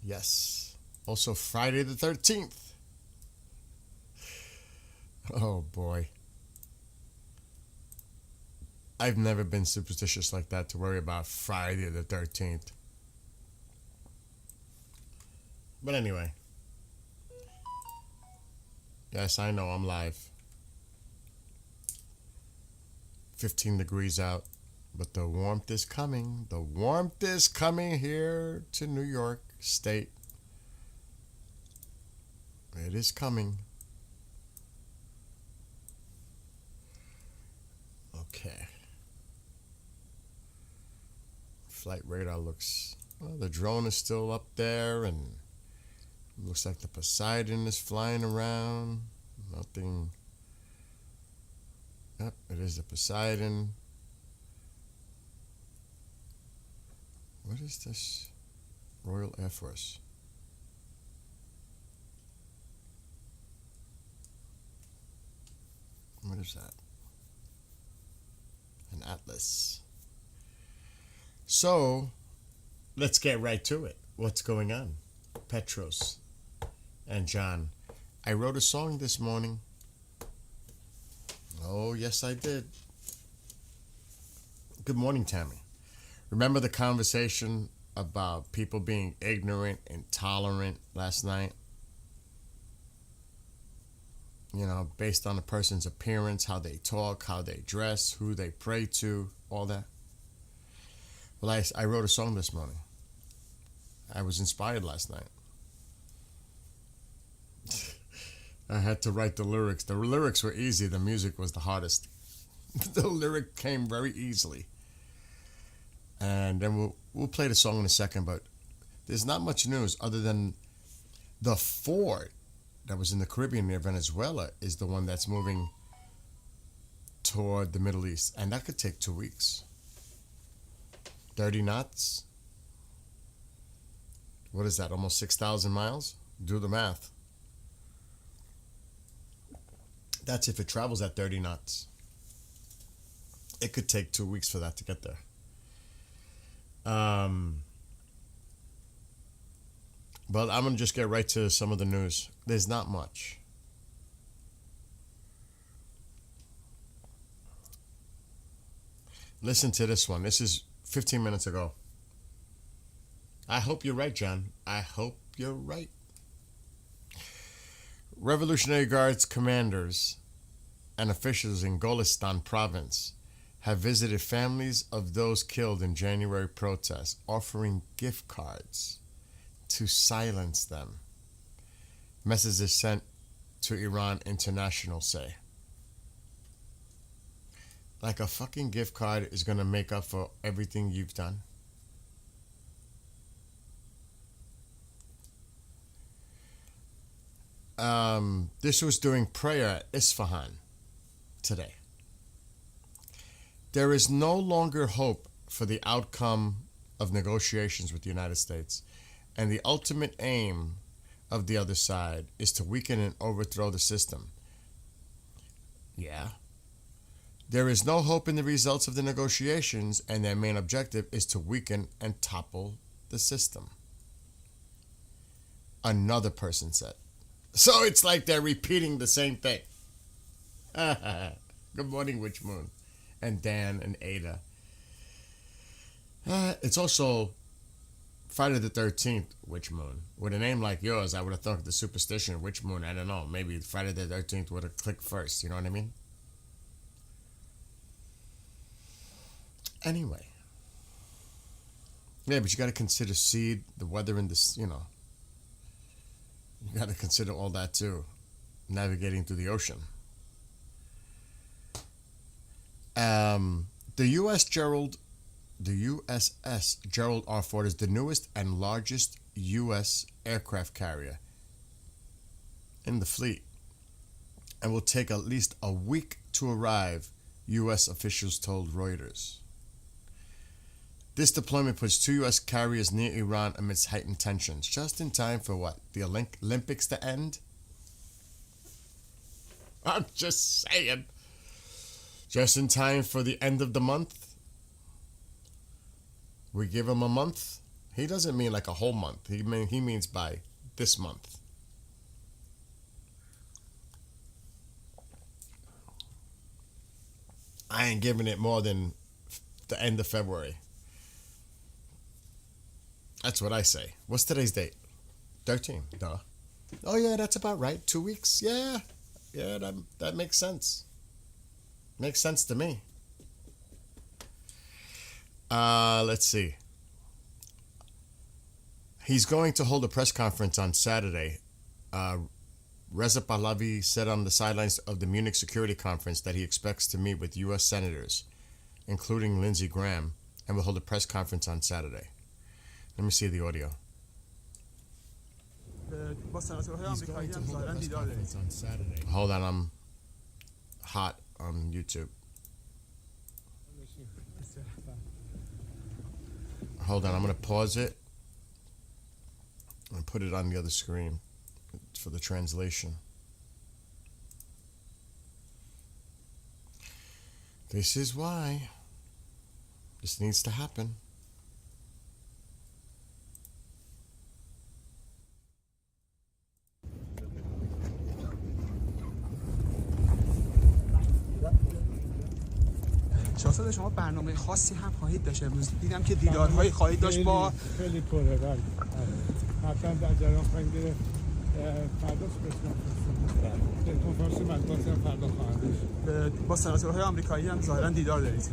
Yes. Also, Friday the 13th. Oh boy. I've never been superstitious like that to worry about Friday the 13th. But anyway, yes, I know I'm live. 15 degrees out, but the warmth is coming. The warmth is coming here to New York State. It is coming. Okay. Flight radar looks. Well, the drone is still up there, and looks like the Poseidon is flying around. Nothing. Yep, it is the Poseidon. What is this? Royal Air Force. What is that? An Atlas. So, let's get right to it. What's going on? Petros and John. I wrote a song this morning. Oh, yes, I did. Good morning, Tammy. Remember the conversation about people being ignorant, intolerant last night? You know, based on a person's appearance, how they talk, how they dress, who they pray to, all that. Well, I wrote a song this morning. I was inspired last night. I had to write the lyrics. The lyrics were easy. The music was the hardest. The lyric came very easily. And then we'll play the song in a second, but there's not much news other than the fort that was in the Caribbean near Venezuela is the one that's moving toward the Middle East. And that could take 2 weeks. 30 knots? What is that, almost 6,000 miles? Do the math. That's if it travels at 30 knots. It could take 2 weeks for that to get there. But I'm going to just get right to some of the news. There's not much. Listen to this one. This is 15 minutes ago. I hope you're right, John. I hope you're right. Revolutionary Guards commanders and officials in Golestan province have visited families of those killed in January protests, offering gift cards to silence them. Messages sent to Iran International say. Like a fucking gift card is going to make up for everything you've done. This was during prayer at Isfahan today. There is no longer hope for the outcome of negotiations with the United States, and the ultimate aim of the other side is to weaken and overthrow the system. Yeah. There is no hope in the results of the negotiations, and their main objective is to weaken and topple the system. Another person said. So it's like they're repeating the same thing. Good morning, Witch Moon. And Dan and Ada. It's also Friday the 13th, Witch Moon. With a name like yours, I would have thought the superstition, Witch Moon, I don't know. Maybe Friday the 13th would have clicked first. You know what I mean? Anyway. Yeah, but you got to consider seed, the weather in this, you know. You got to consider all that too. Navigating through the ocean. The USS Gerald R. Ford is the newest and largest U.S. aircraft carrier in the fleet and will take at least a week to arrive, U.S. officials told Reuters. This deployment puts 2 U.S. carriers near Iran amidst heightened tensions, just in time for what? The Olympics to end? I'm just saying. Just in time for the end of the month. We give them a month He doesn't mean like a whole month. He means by this month. I ain't giving it more than the end of February. That's what I say. What's today's date? 13. Duh. Oh yeah, that's about right. 2 weeks. Yeah. Yeah, that makes sense. Makes sense to me. Let's see. He's going to hold a press conference on Saturday. Reza Pahlavi said on the sidelines of the Munich Security Conference that he expects to meet with U.S. senators, including Lindsey Graham, and will hold a press conference on Saturday. Let me see the audio. He's going to hold a press conference on Saturday. Hold on, I'm hot on YouTube. Hold on, I'm going to pause it and put it on the other screen for the translation. This is why this needs to happen. شاهزاده شما برنامه خاصی هم خواهید داشت امروز؟ دیدم که دیدارهایی خواهید داشت با خیلی پره بله. حتما در جریان خواهیم گرفت. فرداش بسیار کنفرانس مطبوعاتی هم فردا خواهند داشت. با سناتورهای آمریکایی هم ظاهرا دیدار دارید.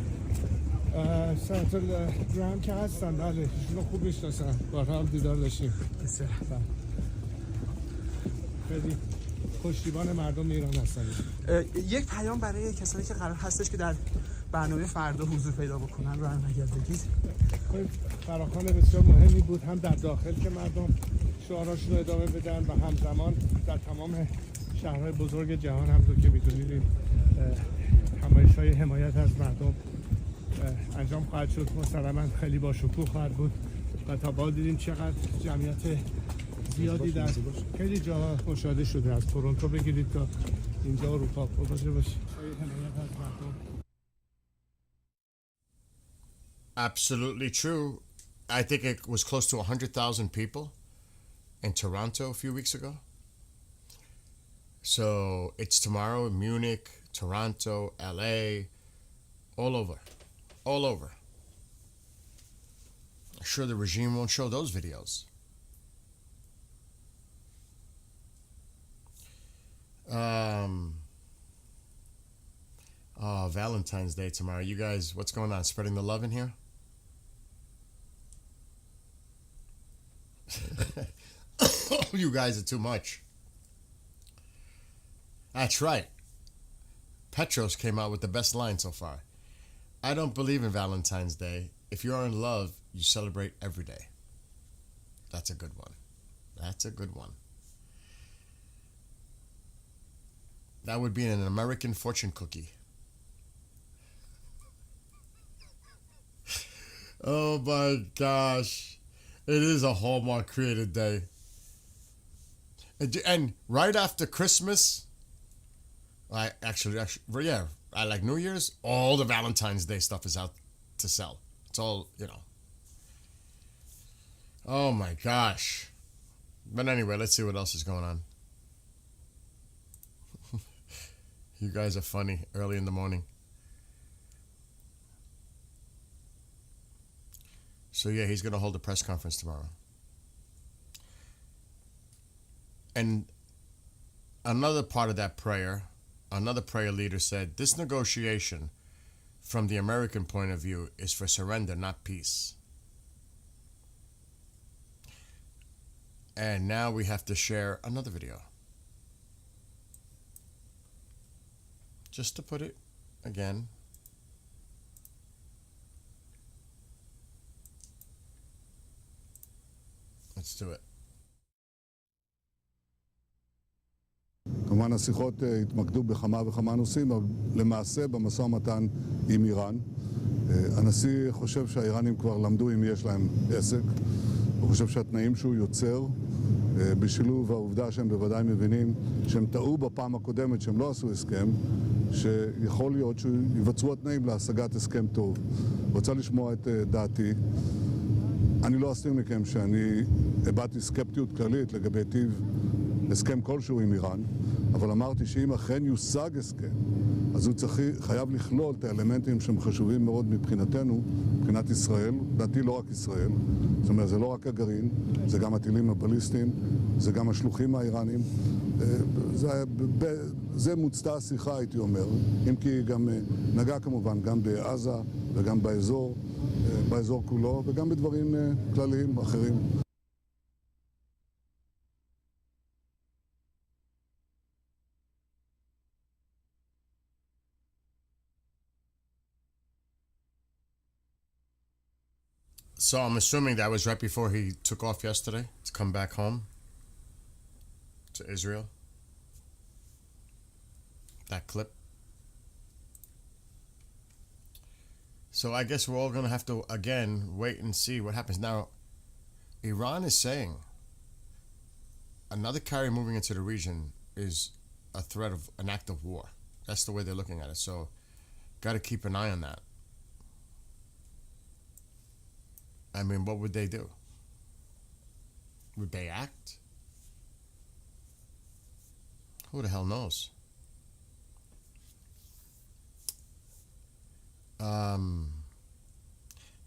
سناتور گرام که هستن بله ایشون خوب میشناسن بارها هم دیدار داشتیم. بسیار خیلی پشتیبان مردم ایران هستن. یک پیام برای کسانی که قرار هستش که در برنامه فردا حضور پیدا بکنن رو هم اگر بگید. فراخوان بسیار مهمی بود هم در داخل که مردم شعاراشون رو ادامه بدن و همزمان در تمام شهرهای بزرگ جهان هم که میدونید این همایش‌های حمایت از مردم انجام خواهد شد. مسلماً خیلی با شکوه خواهد بود و تا بعد دیدیم چقدر جمعیت زیادی در خیلی جاها مشاهده شده از تورنتو بگیرید تا اینجا اروپا باشه باشه حمایت از مردم. Absolutely true. I think it was close to 100,000 people in Toronto a few weeks ago. So it's tomorrow in Munich, Toronto, LA, all over. All over. I'm sure the regime won't show those videos. Valentine's Day tomorrow. You guys, what's going on? Spreading the love in here? You guys are too much. That's right. Petros came out with the best line so far. I don't believe in Valentine's Day. If you're in love, you celebrate every day. That's a good one. That's a good one. That would be an American fortune cookie. Oh my gosh. It is a Hallmark created day. And right after Christmas, I like New Year's, all the Valentine's Day stuff is out to sell. It's all, Oh my gosh. But anyway, let's see what else is going on. You guys are funny early in the morning. So yeah, he's going to hold a press conference tomorrow. And another part of that prayer, another prayer leader said, this negotiation from the American point of view is for surrender, not peace. And now we have to share another video. Just to put it again. Let's do it. כמובן השיחות התמקדו בכמה וכמה נושאים, אבל למעשה במשא ומתן עם איראן. הנשיא חושב שהאיראנים כבר למדו אם יש להם עסק. הוא חושב שהתנאים שהוא יוצר, בשילוב העובדה שהם בוודאי מבינים שהם טעו בפעם הקודמת שהם לא עשו הסכם, שיכול להיות שיווצרו התנאים להשגת הסכם טוב. רוצה לשמוע את דעתי. אני לא אסתיר מכם שאני הבעתי סקפטיות כללית לגבי טיב הסכם כלשהו עם איראן, אבל אמרתי שאם אכן יושג הסכם, אז הוא חייב לכלול את האלמנטים שהם חשובים מאוד מבחינתנו, מבחינת ישראל, לדעתי לא רק ישראל, זאת אומרת זה לא רק הגרעין, זה גם הטילים הבליסטיים, זה גם השלוחים האיראנים, זה מוצתה השיחה הייתי אומר, אם כי גם נגע כמובן גם בעזה וגם באזור כולו וגם בדברים כלליים אחרים. So I'm assuming that was right before he took off yesterday to come back home to Israel. That clip. So I guess we're all going to have to, again, wait and see what happens. Now, Iran is saying another carrier moving into the region is a threat of an act of war. That's the way they're looking at it. So, got to keep an eye on that. I mean, what would they do? Would they act? Who the hell knows?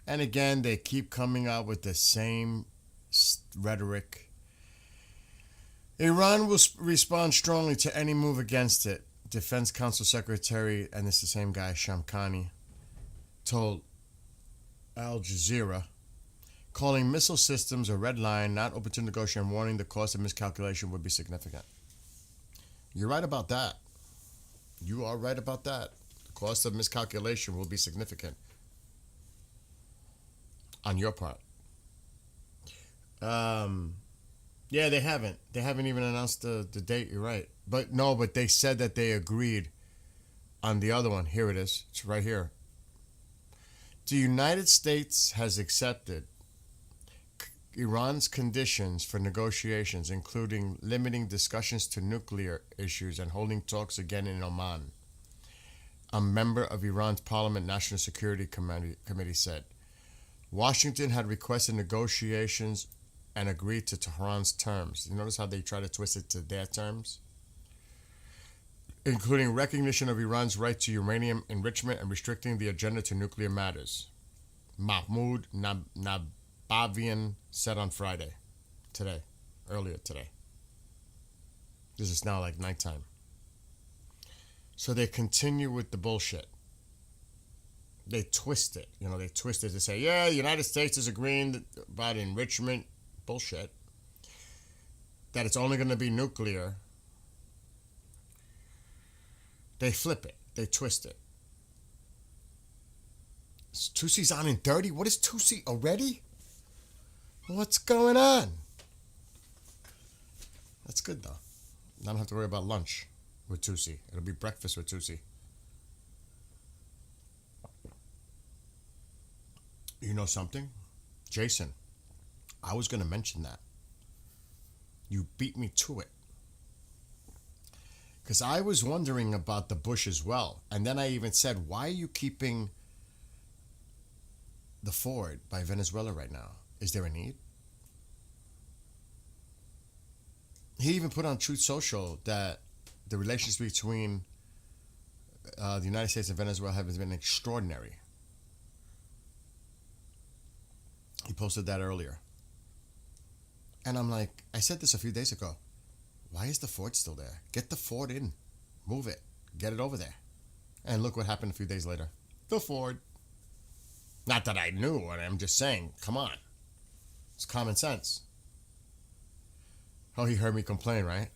And again, they keep coming out with the same rhetoric. Iran will respond strongly to any move against it. Defense Council Secretary, and this is the same guy, Shamkhani, told Al Jazeera, calling missile systems a red line, not open to negotiation, and warning the cost of miscalculation would be significant. You're right about that. You are right about that. The cost of miscalculation will be significant on your part. Yeah, they haven't. They haven't even announced the date. You're right. But no, but they said that they agreed on the other one. Here it is. It's right here. The United States has accepted Iran's conditions for negotiations, including limiting discussions to nuclear issues and holding talks again in Oman. A member of Iran's Parliament National Security Committee said Washington had requested negotiations and agreed to Tehran's terms. You notice how they try to twist it to their terms? Including recognition of Iran's right to uranium enrichment and restricting the agenda to nuclear matters. Mahmoud Nabavian said on Friday, earlier today. This is now like nighttime. So they continue with the bullshit. They twist it. They twist it to say, yeah, the United States is agreeing about enrichment. Bullshit. That it's only going to be nuclear. They flip it. They twist it. Tussi's on in 30? What is Tussi already? What's going on? That's good, though. I don't have to worry about lunch with Tussi. It'll be breakfast with Tussi. You know something? Jason, I was going to mention that. You beat me to it. Because I was wondering about the Bush as well. And then I even said, why are you keeping the Ford by Venezuela right now? Is there a need? He even put on Truth Social that the relations between the United States and Venezuela have been extraordinary. He posted that earlier. And I'm like, I said this a few days ago. Why is the Ford still there? Get the Ford in. Move it. Get it over there. And look what happened a few days later. The Ford. Not that I knew, I'm just saying, come on. It's common sense. Oh, he heard me complain, right?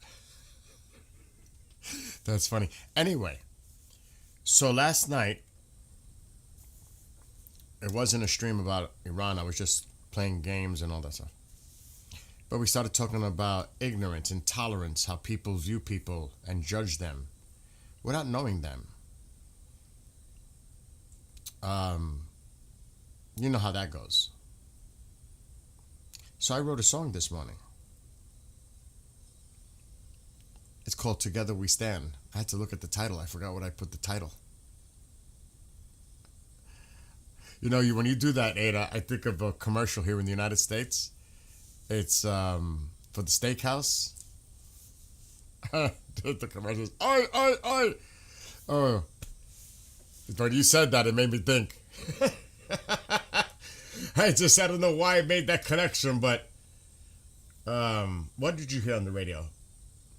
That's funny. Anyway, so last night, it wasn't a stream about Iran. I was just playing games and all that stuff. But we started talking about ignorance, intolerance, how people view people and judge them without knowing them. You know how that goes. So I wrote a song this morning. It's called Together We Stand. I had to look at the title. I forgot what I put the title. You know, when you do that, Ada, I think of a commercial here in the United States. It's for the steakhouse. The commercials. Oi. Oh. But you said that, it made me think. I don't know why I made that connection, but what did you hear on the radio?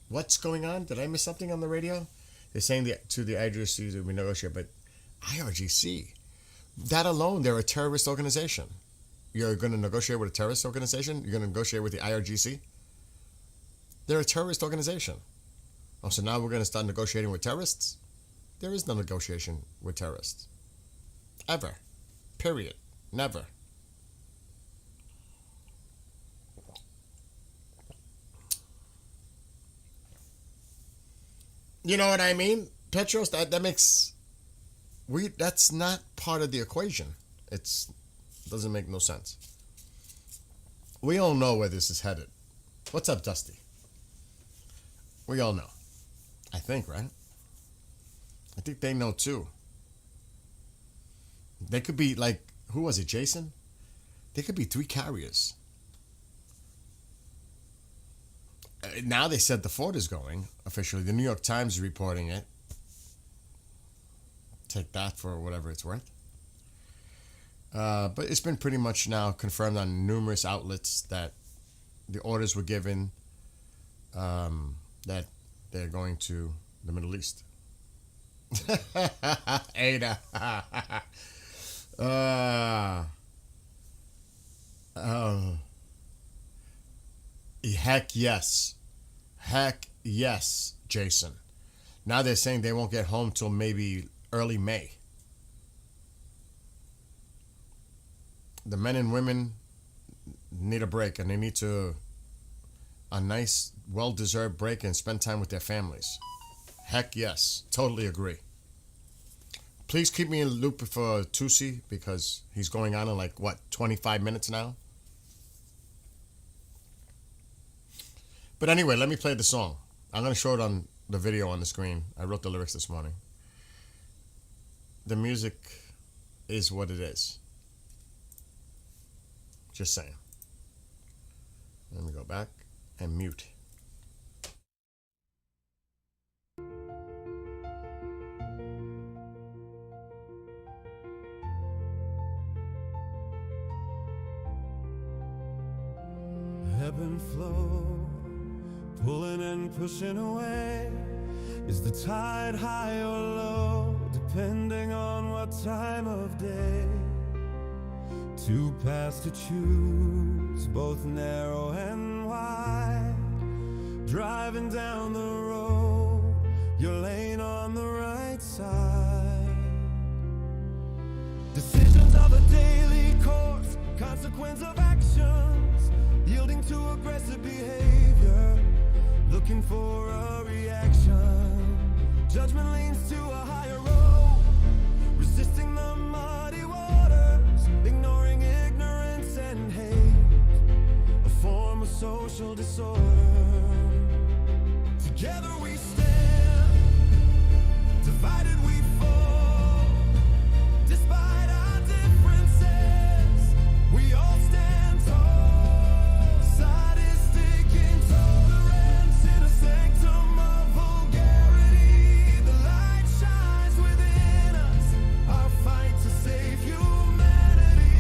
What's going on? Did I miss something on the radio? They're saying to the IRGC that we negotiate, but IRGC, that alone, they're a terrorist organization. You're going to negotiate with a terrorist organization? You're going to negotiate with the IRGC? They're a terrorist organization. Oh, so now we're going to start negotiating with terrorists? There is no negotiation with terrorists. Ever. Period. Never. You know what I mean? Petros, that makes... that's not part of the equation. It doesn't make no sense. We all know where this is headed. What's up, Dusty? We all know. I think, right? I think they know too. They could be like, who was it, Jason? They could be 3 carriers. Now they said the 4th is going, officially. The New York Times is reporting it. Take that for whatever it's worth. But it's been pretty much now confirmed on numerous outlets that the orders were given that they're going to the Middle East. Ada. Heck yes. Heck yes, Jason. Now they're saying they won't get home till maybe early May. The men and women need a break, and they need a nice, well-deserved break and spend time with their families. Heck yes. Totally agree. Please keep me in the loop for Tusi, because he's going on in 25 minutes now? But anyway, let me play the song. I'm going to show it on the video on the screen. I wrote the lyrics this morning. The music is what it is. Just saying. Let me go back and mute. Ebb and flow, pulling and pushing away. Is the tide high or low, depending on what time of day? 2 paths to choose, both narrow and wide. Driving down the road, your lane on the right side. Decisions of a daily course, consequence of actions, yielding to aggressive behavior, looking for a reaction. Judgment leans to a higher road, resisting the muddy waters, ignoring ignorance and hate, a form of social disorder. Together we stand, divided we fall. Despite our differences, we all stand tall. Sadistic intolerance in a sanctum of vulgarity. The light shines within us, our fight to save humanity.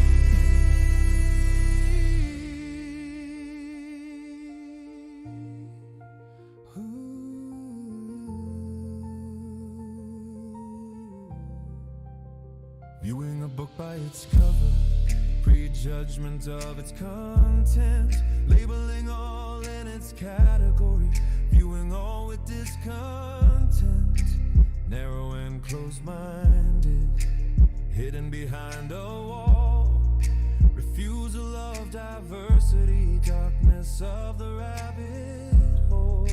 Viewing a book by its cover, prejudgment of its content, labeling all in its category, viewing all with discontent, narrow and closed-minded, hidden behind a wall, refusal of diversity, darkness of the rabbit hole.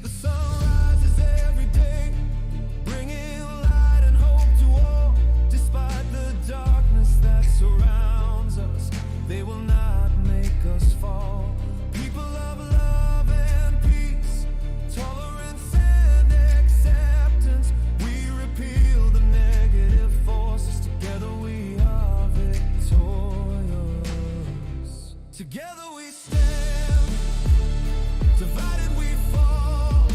The sun rises every day, bringing light and hope to all. Despite the darkness that surrounds us, they will not make us fall. People of love and peace, tolerance and acceptance, we repeal the negative forces. Together we Together we stand, divided we fall.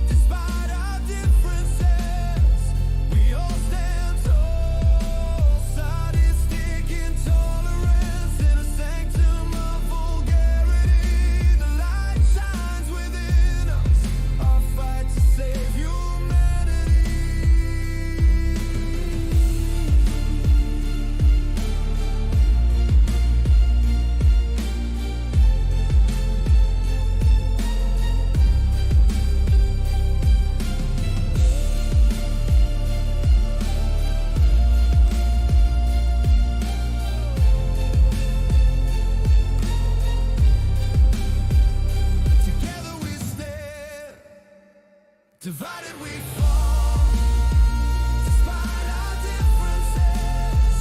Despite our differences, we all stand tall. Sadistic intolerance in a sanctum of vulgarity. The light shines within us, our fight to save humanity. Together we stand, divided we fall. Despite our differences,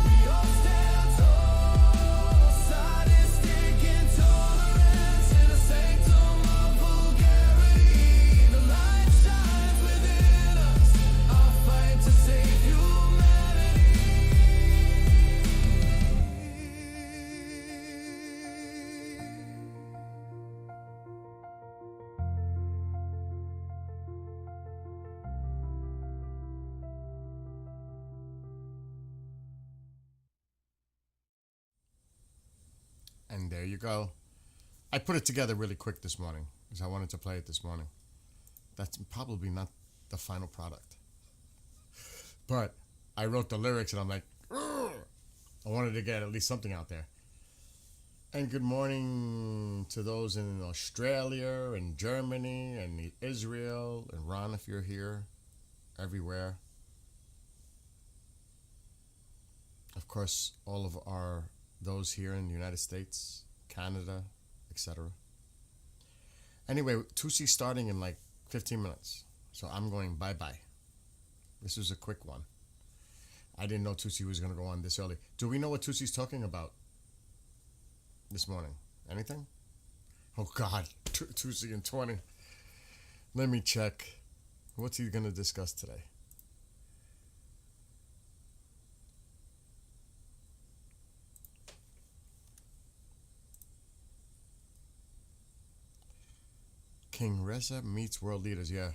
we all stand tall. Sadistic intolerance in a sanctum of vulgarity. The light shines within us, our fight to save humanity. And there you go. I put it together really quick this morning because I wanted to play it this morning. That's probably not the final product. But I wrote the lyrics and I'm like, "Ugh." I wanted to get at least something out there. And good morning to those in Australia and Germany and Israel and Ron, if you're here, everywhere. Of course, all of those here in the United States, Canada, etc. Anyway, Tusi's starting in like 15 minutes. So I'm going bye-bye. This was a quick one. I didn't know Tusi was going to go on this early. Do we know what Tusi's talking about this morning? Anything? Oh, God. Tusi in 20. Let me check. What's he going to discuss today? King Reza meets world leaders. Yeah.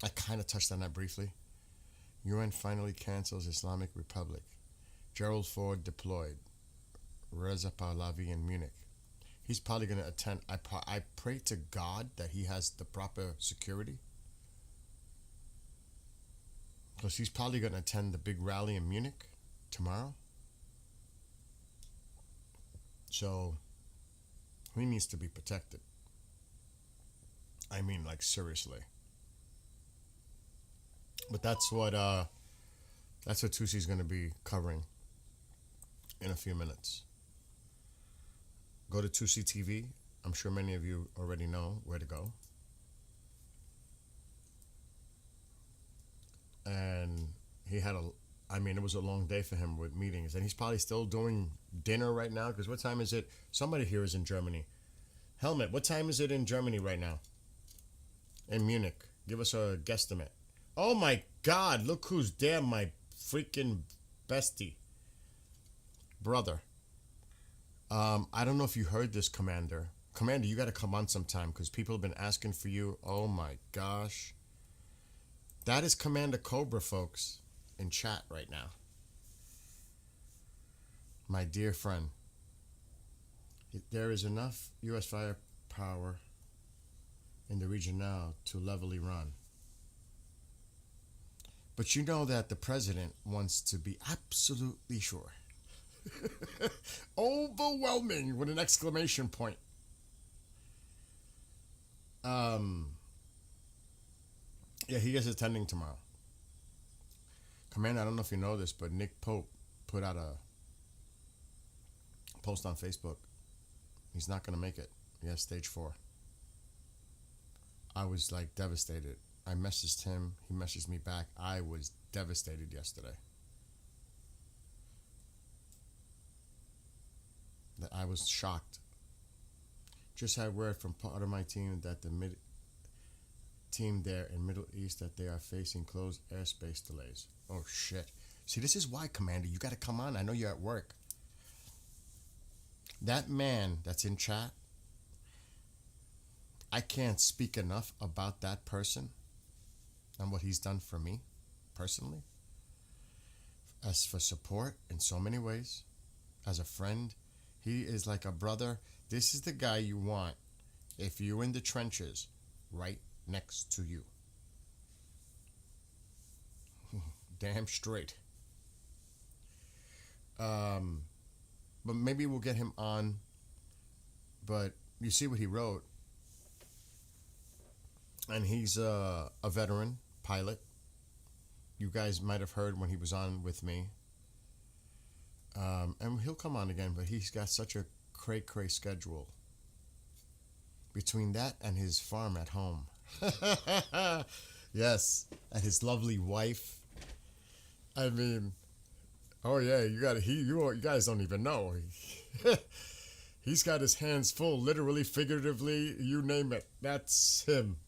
I kind of touched on that briefly. UN finally cancels Islamic Republic. Gerald Ford deployed. Reza Pahlavi in Munich. He's probably going to attend. I pray to God that he has the proper security. Because he's probably going to attend the big rally in Munich tomorrow. So he needs to be protected. I mean, like, seriously. But that's what Tusi's going to be covering in a few minutes. Go to Tusi TV. I'm sure many of you already know where to go. And he had it was a long day for him with meetings. And he's probably still doing dinner right now. Because what time is it? Somebody here is in Germany. Helmet, what time is it in Germany right now? In Munich. Give us a guesstimate. Oh my God, look who's there, my freaking bestie. Brother. I don't know if you heard this, Commander. Commander, you got to come on sometime because people have been asking for you. Oh my gosh. That is Commander Cobra, folks, in chat right now. My dear friend. There is enough U.S. firepower in the region now to level Iran. But you know that the president wants to be absolutely sure. Overwhelming with an exclamation point. Yeah, he is attending tomorrow. Commander, I don't know if you know this, but Nick Pope put out a post on Facebook. He's not going to make it. He has stage 4. I was like devastated. I messaged him. He messaged me back. I was devastated yesterday. That I was shocked. Just had word from part of my team that the team there in Middle East that they are facing closed airspace delays. Oh shit. See, this is why, Commander, you got to come on. I know you're at work. That man that's in chat, I can't speak enough about that person and what he's done for me personally. As for support in so many ways, as a friend, he is like a brother. This is the guy you want if you're in the trenches right next to you. Damn straight. But maybe we'll get him on. But you see what he wrote. And he's a veteran pilot. You guys might have heard when he was on with me. And he'll come on again, but he's got such a cray schedule. Between that and his farm at home. Yes, and his lovely wife. I mean, oh yeah, you guys don't even know. He's got his hands full, literally, figuratively, you name it. That's him.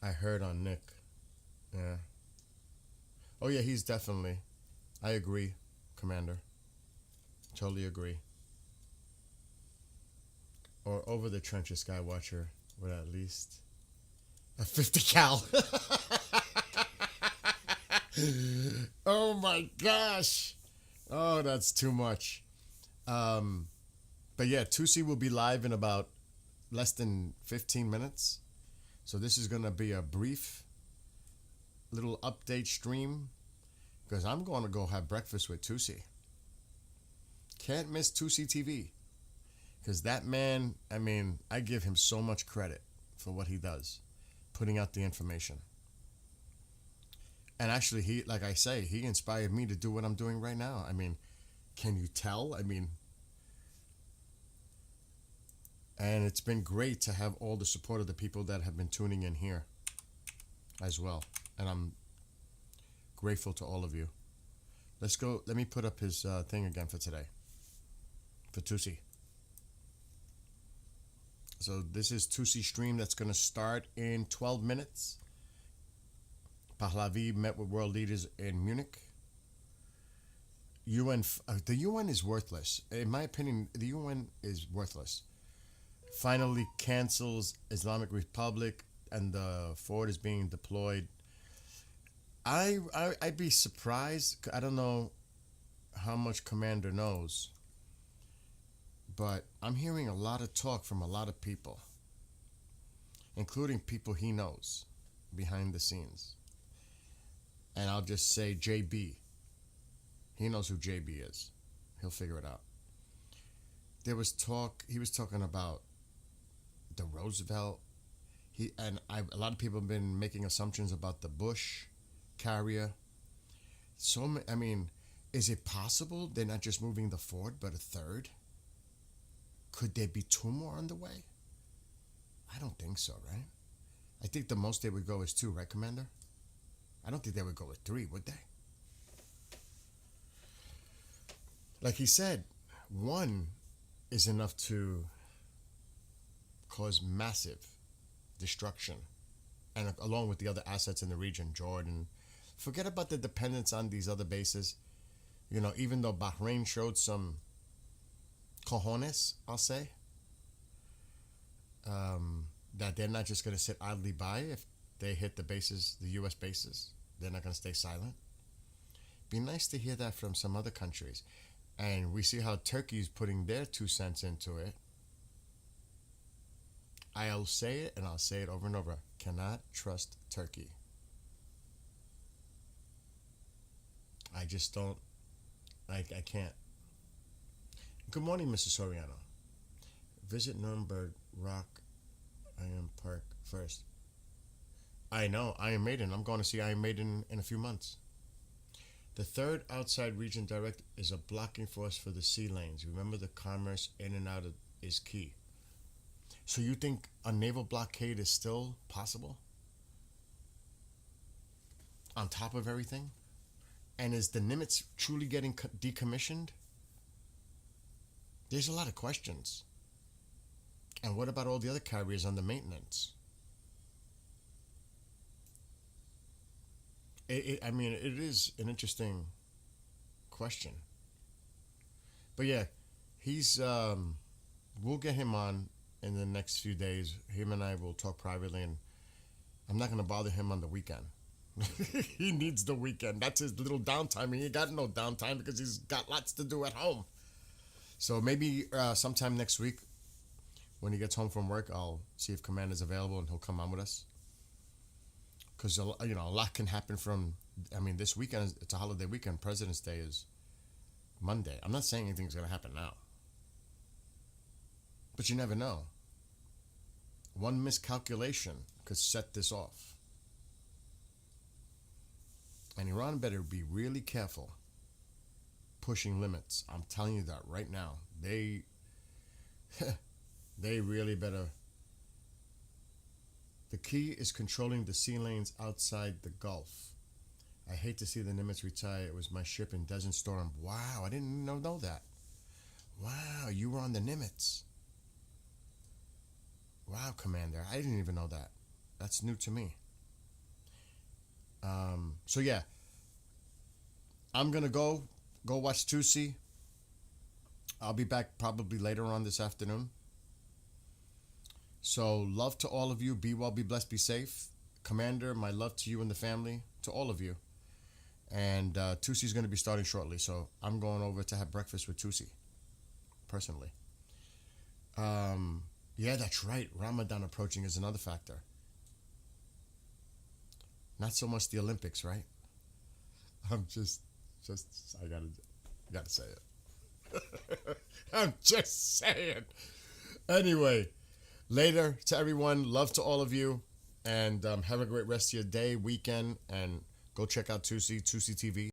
I heard on Nick. Yeah. Oh yeah, he's definitely. I agree, Commander. Totally agree. Or over the trenches Skywatcher with at least a 50 cal. Oh my gosh. Oh, that's too much. But yeah, Tusi will be live in about less than 15 minutes. So this is going to be a brief little update stream because I'm going to go have breakfast with Tusi. Can't miss Tusi TV because that man, I mean, I give him so much credit for what he does, putting out the information. And actually, he, like I say, he inspired me to do what I'm doing right now. I mean, can you tell? I mean, and it's been great to have all the support of the people that have been tuning in here as well. And I'm grateful to all of you. Let's go. Let me put up his thing again for today. For Tusi. So this is Tusi stream that's going to start in 12 minutes. Pahlavi met with world leaders in Munich. The UN is worthless. In my opinion, the UN is worthless. Finally cancels Islamic Republic and the Ford is being deployed. I'd be surprised. I don't know how much Commander knows, but I'm hearing a lot of talk from a lot of people, including people he knows behind the scenes. And I'll just say JB. He knows who JB is. He'll figure it out. There was talk, he was talking about the Roosevelt. A lot of people have been making assumptions about the Bush carrier. I mean, is it possible they're not just moving the Ford, but a third? Could there be two more on the way? I don't think so, right? I think the most they would go is two, right, Commander? I don't think they would go with three, would they? Like he said, one is enough to cause massive destruction, and along with the other assets in the region, Jordan. Forget about the dependence on these other bases. You know, even though Bahrain showed some cojones, I'll say, that they're not just going to sit idly by if they hit the bases, the U.S. bases. They're not going to stay silent. Be nice to hear that from some other countries. And we see how Turkey's putting their 2 cents into it. I'll say it, and I'll say it over and over. Cannot trust Turkey. I just don't. I can't. Good morning, Mrs. Soriano. Visit Nuremberg Rock Iron Park first. I know, Iron Maiden. I'm going to see Iron Maiden in a few months. The third outside region direct is a blocking force for the sea lanes. Remember, the commerce in and out is key. So you think a naval blockade is still possible? On top of everything? And is the Nimitz truly getting decommissioned? There's a lot of questions. And what about all the other carriers on the maintenance? I mean, it is an interesting question. But yeah, He's we'll get him on in the next few days. Him and I will talk privately, and I'm not gonna bother him on the weekend. He needs the weekend. That's his little downtime. He ain't got no downtime because he's got lots to do at home. So maybe sometime next week, when he gets home from work, I'll see if Commander's available and he'll come on with us. Because a lot can happen from. I mean, this weekend it's a holiday weekend. President's Day is Monday. I'm not saying anything's gonna happen now, but you never know. One miscalculation could set this off. And Iran better be really careful pushing limits. I'm telling you that right now. They really better. The key is controlling the sea lanes outside the Gulf. I hate to see the Nimitz retire. It was my ship in Desert Storm. Wow, I didn't know that. Wow, you were on the Nimitz. Wow, Commander, I didn't even know that. That's new to me. So yeah, I'm gonna go watch Tusi. I'll be back probably later on this afternoon. So love to all of you. Be well, be blessed, be safe. Commander, my love to you and the family, to all of you. And Tusi's going to be starting shortly, so I'm going over to have breakfast with Tusi, personally. Yeah, that's right. Ramadan approaching is another factor. Not so much the Olympics, right? I'm just I gotta say it. I'm just saying. Anyway, later to everyone. Love to all of you, and have a great rest of your day, weekend, and go check out Tusi TV.